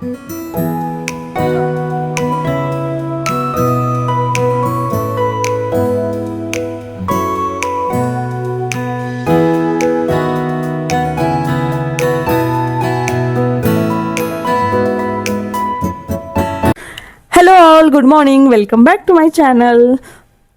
Hello all, good morning. Welcome back to my channel.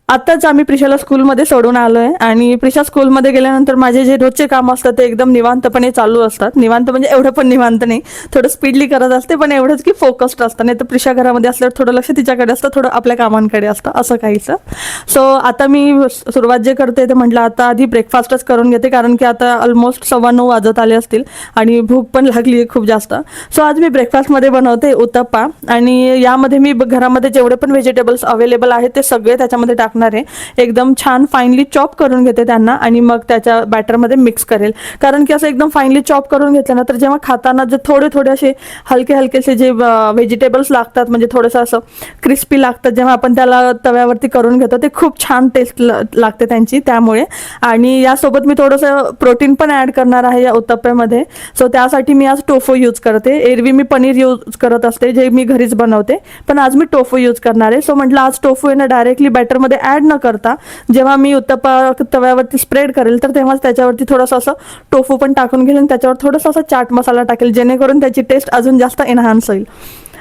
आत्ताच आम्ही प्रिशाला स्कूलमध्ये सोडून आलोय आणि प्रिशा स्कूलमध्ये गेल्यानंतर माझे जे रोजचे काम असतात ते एकदम निवांतपणे चालू असतात. निवांत म्हणजे एवढं पण निवांत नाही, थोडं स्पीडली करत असते, पण एवढंच की फोकस्ड असतं. नाही तर प्रिशा घरामध्ये असल्यावर थोडं लक्ष तिच्याकडे असतं, थोडं आपल्या कामांकडे असतं, असं काहीचं. सो आता मी सुरुवात जे करते ते म्हटलं आता आधी ब्रेकफास्टच करून घेते, कारण की आता ऑलमोस्ट 9:15 वाजत आले असतील आणि भूक पण लागली आहे खूप जास्त. सो आज मी ब्रेकफास्टमध्ये बनवते उत्तप्पा आणि यामध्ये मी घरामध्ये जेवढे पण व्हेजिटेबल्स अवेलेबल आहेत ते सगळे त्याच्यामध्ये टाकणार आहे. एकदम छान फाईनली चॉप करून घेते त्यांना आणि मग त्याच्या बॅटरमध्ये मिक्स करेल. कारण की असं एकदम फाईनली चॉप करून घेतलं ना तर जेव्हा खाताना जे थोडे थोडे असे हलके हलकेसे जे व्हेजिटेबल्स लागतात, म्हणजे थोडंसं असं क्रिस्पी लागतं, जेव्हा आपण त्याला तव्यावरती करून घेतो ते खूप छान टेस्ट लागते त्यांची. त्यामुळे आणि यासोबत मी थोडंसं प्रोटीन पण ॲड करणार आहे या उत्तप्प्यामध्ये. सो त्यासाठी मी आज टोफू यूज करते. एरवी मी पनीर यूज करत असते जे मी घरीच बनवते, पण आज मी टोफू यूज करणार आहे. सो म्हटलं आज टोफू आहे ना डायरेक्टली बॅटरमध्ये ॲड न करता जेव्हा मी उत्तप्पा तव्यावरती स्प्रेड करेल तर तेव्हाच त्याच्यावरती थोडंसं असं टोफू पण टाकून घेईल आणि त्याच्यावर थोडंसं असं चाट मसाला टाकेल, जेणेकरून त्याची टेस्ट अजून जास्त एनहान्स होईल.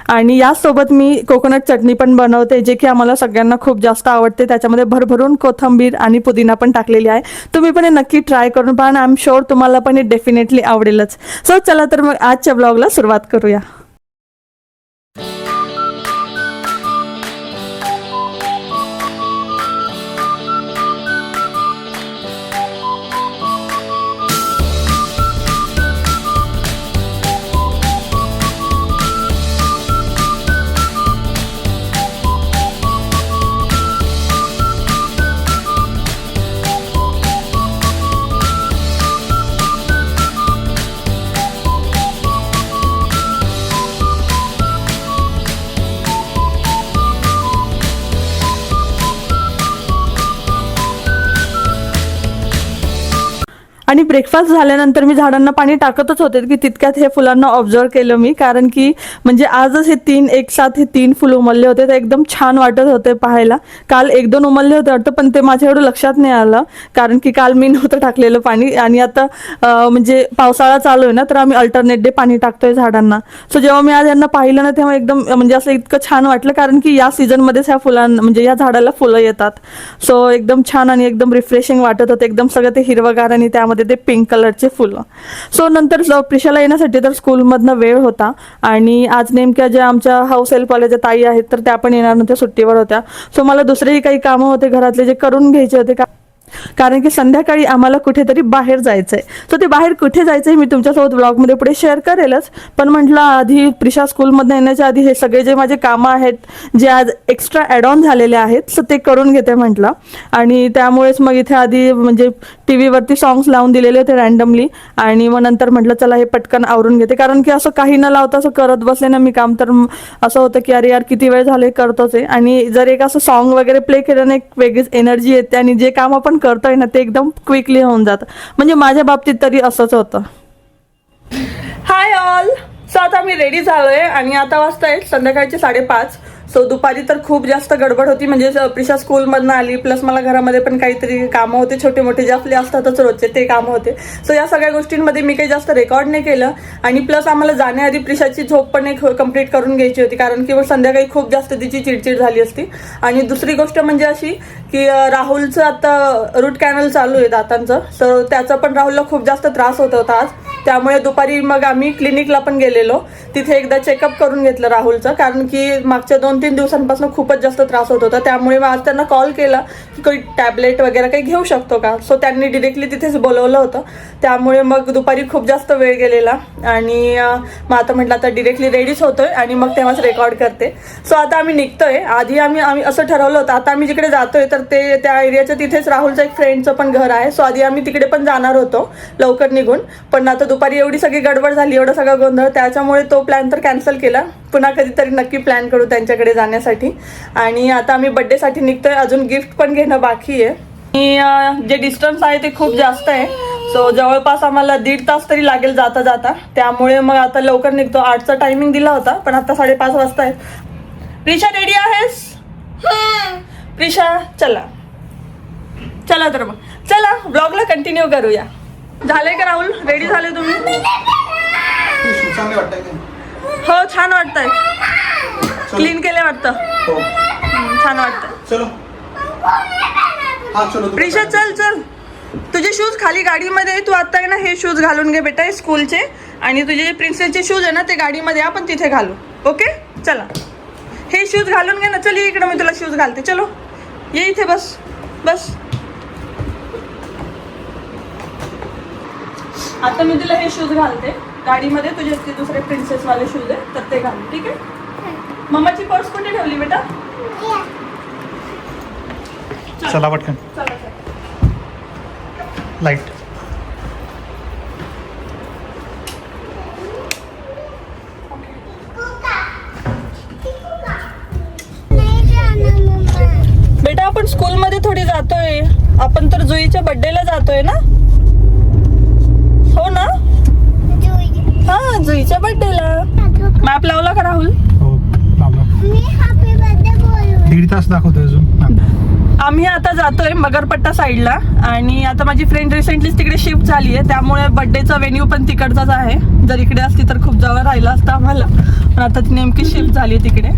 आणि याचसोबत मी कोकोनट चटणी पण बनवते, जे की आम्हाला सगळ्यांना खूप जास्त आवडते. त्याच्यामध्ये भरभरून कोथिंबीर आणि पुदिना पण टाकलेली आहे. तुम्ही पण हे नक्की ट्राय करून पहा आणि आय एम शुअर तुम्हाला पण हे डेफिनेटली आवडेलच. सो चला तर मग आजच्या ब्लॉगला सुरुवात करूया. आणि ब्रेकफास्ट झाल्यानंतर मी झाडांना पाणी टाकतच होते की तितक्यात हे फुलांना ऑब्झर्व केलं मी, कारण की म्हणजे आजच हे एक साथ हे 3 फुलं उमलले होते. ते एकदम छान वाटत होते पाहायला. काल 1-2 उमलले होते वाटतं, पण ते माझ्या एवढं लक्षात नाही आलं, कारण की काल मी नव्हतं टाकलेलं पाणी. आणि आता म्हणजे पावसाळा चालू आहे ना, तर आम्ही अल्टरनेट डे पाणी टाकतोय झाडांना. सो जेव्हा मी आज यांना पाहिलं ना तेव्हा एकदम म्हणजे असं इतकं छान वाटलं, कारण की या सीझनमध्येच ह्या फुलांना म्हणजे या झाडाला फुलं येतात. सो एकदम छान आणि एकदम रिफ्रेशिंग वाटत होतं. एकदम सगळं ते हिरवगार आणि त्यामध्ये ते पिंक कलरचे फुलं. सो नंतर प्रिशाला येण्यासाठी तर स्कूलमधनं वेळ होता आणि आज नेमक्या ज्या आमच्या हाऊस हेल्प कॉलेजच्या ताई आहेत तर त्या पण येणार नव्हत्या, सुट्टीवर होत्या. सो मला दुसरेही काही कामं होते घरातले जे करून घ्यायचे होते, कारण की संध्याकाळी आम्हाला कुठेतरी बाहेर जायचंय. सो ते बाहेर कुठे जायचंय मी तुमच्यासोबत ब्लॉगमध्ये पुढे शेअर करेलच, पण म्हटलं आधी प्रिशा स्कूलमधनं येण्याच्या आधी हे सगळे जे माझे कामं आहेत जे आज एक्स्ट्रा ॲड ऑन झालेले आहेत सो ते करून घेते म्हटलं. आणि त्यामुळेच मग इथे आधी म्हणजे टी व्हीवरती सॉंग्स लावून दिलेले होते रँडमली, आणि मग नंतर म्हटलं चला हे पटकन आवरून घेते, कारण की असं काही न लावता असं करत बसले ना मी काम तर असं होतं की अरे यार किती वेळ झाले करतोच आहे. आणि जर एक असं सॉन्ग वगैरे प्ले केल्याने एक वेगळीच एनर्जी येते आणि जे काम आपण करतोय ना ते एकदम क्विकली होऊन जातं. म्हणजे माझ्या बाबतीत तरी असंच होतं. हाय ऑल, सो आता मी रेडी झालोय आणि आता वाजताय संध्याकाळचे 5:30. सो दुपारी तर खूप जास्त गडबड होती, म्हणजे प्रिशा स्कूलमधनं आली, प्लस मला घरामध्ये पण काहीतरी कामं होते, छोटे मोठे जे आपले असतातच रोजचे ते कामं होते. सो या सगळ्या गोष्टींमध्ये मी काही जास्त रेकॉर्ड नाही केलं. आणि प्लस आम्हाला जाण्याआधी प्रिशाची झोप पण एक कंप्लीट करून घ्यायची होती, कारण की संध्याकाळी खूप जास्त तिची चिडचिड झाली असती. आणि दुसरी गोष्ट म्हणजे अशी की राहुलचं आता रूट कॅनल चालू आहे दातांचं, सो त्याचा पण राहुलला खूप जास्त त्रास होत होता आज. त्यामुळे दुपारी मग आम्ही क्लिनिकला पण गेलेलो, तिथे एकदा चेकअप करून घेतलं राहुलचं, कारण की मागच्या 2-3 दिवसांपासून खूपच जास्त त्रास होत होता. त्यामुळे मग आज त्यांना कॉल केला की काही टॅबलेट वगैरे काही घेऊ शकतो का. सो त्यांनी डिरेक्टली तिथेच बोलवलं होतं. त्यामुळे मग दुपारी खूप जास्त वेळ गेलेला आणि मग आता म्हटलं आता डिरेक्टली रेडीच होतोय आणि मग तेव्हाच रेकॉर्ड करते. सो आता आम्ही निघतोय. आधी आम्ही असं ठरवलं होतं, आता आम्ही जिकडे जातोय तर ते त्या एरियाच्या तिथेच राहुलचं एक फ्रेंडचं पण घर आहे. सो आधी आम्ही तिकडे पण जाणार होतो लवकर निघून, पण आता दुपारी एवढी सगळी गडबड झाली, एवढा सगळा गोंधळ, त्याच्यामुळे तो प्लॅन तर कॅन्सल केला. पुन्हा कधीतरी नक्की प्लॅन करू त्यांच्याकडे जाण्यासाठी. आणि आता आम्ही बड्डेसाठी निघतोय, अजून गिफ्ट पण घेणं बाकी आहे. आणि जे डिस्टन्स आहे ते खूप जास्त आहे. सो जवळपास आम्हाला 1.5 तास तरी लागेल जाता जाता, त्यामुळे मग आता लवकर निघतो. 8चा टायमिंग दिला होता पण आता 5:30 वाजता आहे. प्रिशा रेडी आहेस? प्रिशा चला चला तर मग चला ब्लॉगला कंटिन्यू करूया. झाले का राहुल? रेडी झाले तुम्ही? हो छान वाटतंय. क्लीन केले वाटतं. छान वाटतं. चलो प्रिशा चल चल, तुझे शूज खाली गाडीमध्ये. तू आता आहे ना हे शूज घालून घे बेटा, स्कूलचे. आणि तुझे जे प्रिन्सेसचे शूज आहे ना ते गाडीमध्ये आपण तिथे घालू. ओके चला, हे शूज घालून घे ना. चल ये इकडे, मी तुला शूज घालते. चलो ये इथे, बस बस. आता मी तुला हे शूज घालते गाडीमध्ये. तुझे ते दुसरे प्रिन्सेस वाले शूज आहे तर ते घाल. ठीक आहे? मम्माची पर्स कुठे ठेवली बेटा? चला पटकन. चला लाईट. बेटा आपण स्कूलमध्ये थोडी जातोय, आपण तर जुईच्या बर्थडेला जातोय ना. हो ना? हा जुईच्या बर्थडेला. मॅप लावला का राहुल? हो लावला. 1.5 तास दाखवतोय अजून. आम्ही आता जातोय मगरपट्टा साईडला. आणि आता माझी फ्रेंड रिसेंटलीच तिकडे शिफ्ट झाली आहे, त्यामुळे बर्थडेचा व्हेन्यू पण तिकडचाच आहे. जर इकडे असती तर खूप जवळ राहिला असतं आम्हाला, पण आता ती नेमकी शिफ्ट झाली आहे तिकडे.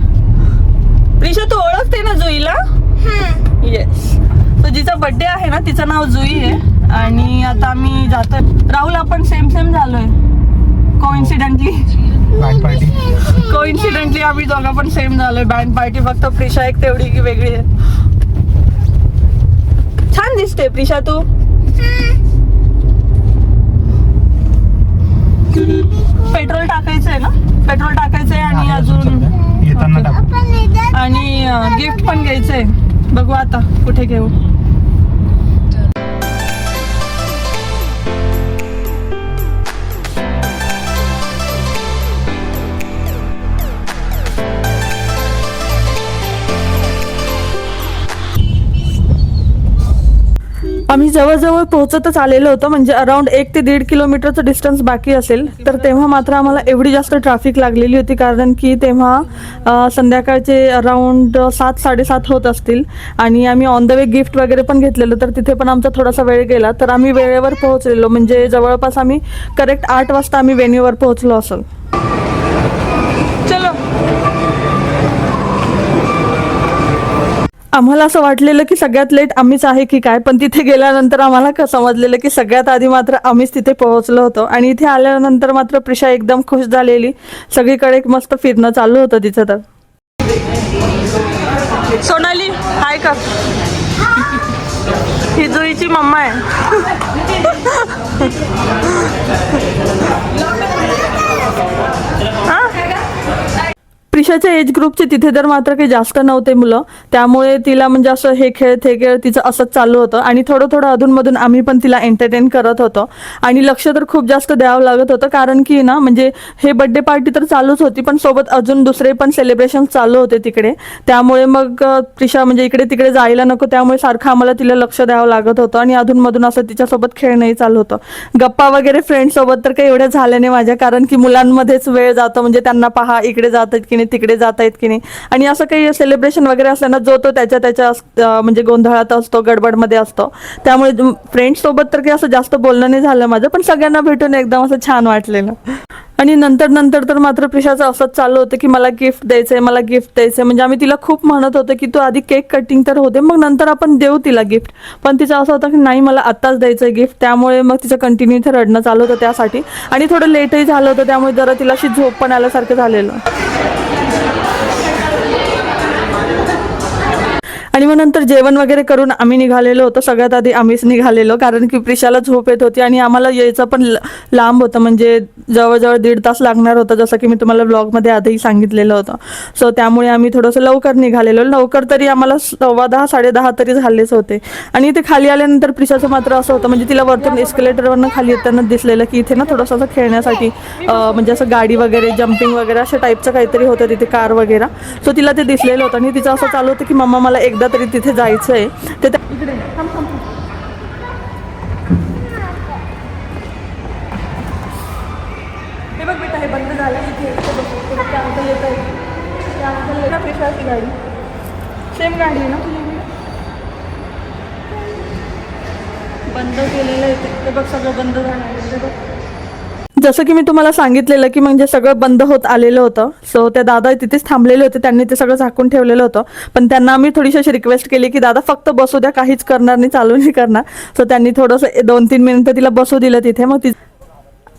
प्रिशा तू ओळखते ना जुईला? येस. तो जिचा बर्थडे आहे ना तिचं नाव जुई आहे. आणि आता आम्ही जातोय. राहुल आपण सेम झालोय कोइन्सिडेंटली. Band party. कोइन्सिडेंटली आम्ही दोघं पण सेम झालोय. Band party. फक्त प्रिशा एक तेवढी की वेगळी आहे. छान दिसते प्रिशा तू. पेट्रोल टाकायचंय ना? पेट्रोल टाकायचंय आणि अजून येताना टाकू. आणि गिफ्ट पण घ्यायचंय. बघू आता कुठे घेऊ. आम्ही जवळजवळ पोहोचतच आलेलो होतो, म्हणजे अराउंड 1 ते 1.5 किलोमीटरचं डिस्टन्स बाकी असेल. तर तेव्हा मात्र आम्हाला एवढी जास्त ट्रॅफिक लागलेली होती, कारण की तेव्हा संध्याकाळचे अराउंड 7-7:30 होत असतील. आणि आम्ही ऑन द वे गिफ्ट वगैरे पण घेतलेलं, तर तिथे पण आमचा थोडासा वेळ गेला. तर आम्ही वेळेवर पोहोचलेलो, म्हणजे जवळपास आम्ही करेक्ट 8 वाजता आम्ही व्हेन्यूवर पोहोचलो असेल. चलो. आम्हाला असं वाटलेलं की सगळ्यात लेट आम्हीच आहे की काय, पण तिथे गेल्यानंतर आम्हाला समजलेलं की सगळ्यात आधी मात्र आम्हीच तिथे पोहोचलो होतो. आणि इथे आल्यानंतर मात्र प्रिशा एकदम खुश झालेली. सगळीकडे एक मस्त फिरणं चालू होतं तिचं. तर सोनाली हाय का? ही जुईची मम्मा आहे. प्रिशाच्या एज ग्रुपचे तिथे तर मात्र काही जास्त नव्हते मुलं, त्यामुळे तिला म्हणजे असं हे खेळ तिचं असंच चालू होतं. आणि थोडं अधूनमधून आम्ही पण तिला एंटरटेन करत होतो. आणि लक्ष तर खूप जास्त द्यावं लागत होतं, कारण की ना म्हणजे हे बर्थडे पार्टी तर चालूच होती, पण सोबत अजून दुसरे पण सेलिब्रेशन चालू होते तिकडे. त्यामुळे मग प्रिशा म्हणजे इकडे तिकडे जायला नको, त्यामुळे सारखं आम्हाला तिला लक्ष द्यावं लागत होतं. आणि अधूनमधून असं तिच्यासोबत खेळणंही चालू होतं. गप्पा वगैरे फ्रेंड्ससोबत तर काही एवढ्या झाल्या नाही माझ्या, कारण की मुलांमध्येच वेळ जातो. म्हणजे त्यांना पहा इकडे जातात की तिकडे जात आहेत की नाही. आणि असं काही सेलिब्रेशन वगैरे असलं ना, जो तो त्याच्या म्हणजे गोंधळात असतो, गडबडमध्ये असतो. त्यामुळे फ्रेंड्स सोबत तर काही असं जास्त बोलणं नाही झालं माझं, पण सगळ्यांना भेटून एकदम असं छान वाटलेलं. आणि नंतर तर मात्र प्रिशाचं असंच चालू होतं की मला गिफ्ट द्यायचंय, मला गिफ्ट द्यायचंय. म्हणजे आम्ही तिला खूप म्हणत होतो की तू आधी केक कटिंग तर होते, मग नंतर आपण देऊ तिला गिफ्ट. पण तिचं असं होतं की नाही मला आत्ताच द्यायचंय गिफ्ट. त्यामुळे मग तिचं कंटिन्यू इथे रडणं चालू होतं त्यासाठी. आणि थोडं लेटही झालं होतं, त्यामुळे जरा तिला अशी झोप पण आल्यासारखं झालेलं. आणि मग नंतर जेवण वगैरे करून आम्ही निघालेलो होतो. सगळ्यात आधी आम्हीच निघालेलो, कारण की प्रिशाला झोप येत होती आणि आम्हाला यायचं पण लांब होतं, म्हणजे जवळजवळ 1.5 तास लागणार होता, जसं की मी तुम्हाला ब्लॉगमध्ये आधीही सांगितलेलं होतं. सो त्यामुळे आम्ही थोडंसं लवकर निघालेलो. लवकर तरी आम्हाला 10:15 10:30 तरी झालेच होते. आणि इथे खाली आल्यानंतर प्रिशाचं मात्र असं होतं, म्हणजे तिला वरतून एस्केलेटरवरनं खाली येताना दिसलेलं की इथे ना थोडंसं असं खेळण्यासाठी म्हणजे असं गाडी वगैरे जम्पिंग वगैरे अशा टाईपचं काहीतरी होतं तिथे, कार वगैरे. सो तिला ते दिसलेलं होतं आणि तिचं असं चालू होतं की मम्मा मला एकदा तरी तिथे जायचंय. ते इकडे त्या अंकल येत आहे, त्या अंकल येतात प्रिशाची गाडी, सेम गाडी आहे ना तुझी? बंद केलेलं आहे ते बघ, सगळं बंद झालं आहे ते बघ. जसं की मी तुम्हाला सांगितलेलं की म्हणजे सगळं बंद होत आलेलं होतं. सो त्या दादा तिथेच थांबलेले होते, त्यांनी ते सगळं झाकून ठेवलेलं होतं. पण त्यांना आम्ही थोडीशी अशी रिक्वेस्ट केली की दादा फक्त बसू द्या, काहीच करणार नाही, चालू नाही करणार. सो त्यांनी थोडंसं 2-3 मिनिटं तिला बसू दिलं तिथे. मग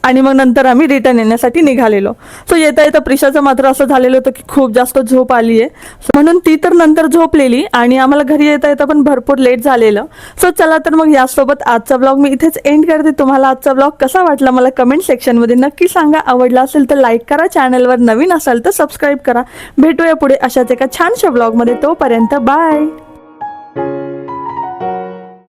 आणि मग नंतर आम्ही रिटर्न येण्यासाठी निघालेलो. सो येता येता प्रिशाचं मात्र असं झालेलं होतं की खूप जास्त झोप आली आहे, म्हणून ती तर नंतर झोपलेली आणि आम्हाला घरी येता येता पण भरपूर लेट झालेलं. सो चला तर मग यासोबत आजचा ब्लॉग मी इथेच एंड करते. तुम्हाला आजचा ब्लॉग कसा वाटला मला कमेंट सेक्शनमध्ये नक्की सांगा. आवडला असेल तर लाईक करा, चॅनलवर नवीन असाल तर सबस्क्राईब करा. भेटूया पुढे अशाच एका छानशा ब्लॉगमध्ये. तोपर्यंत बाय.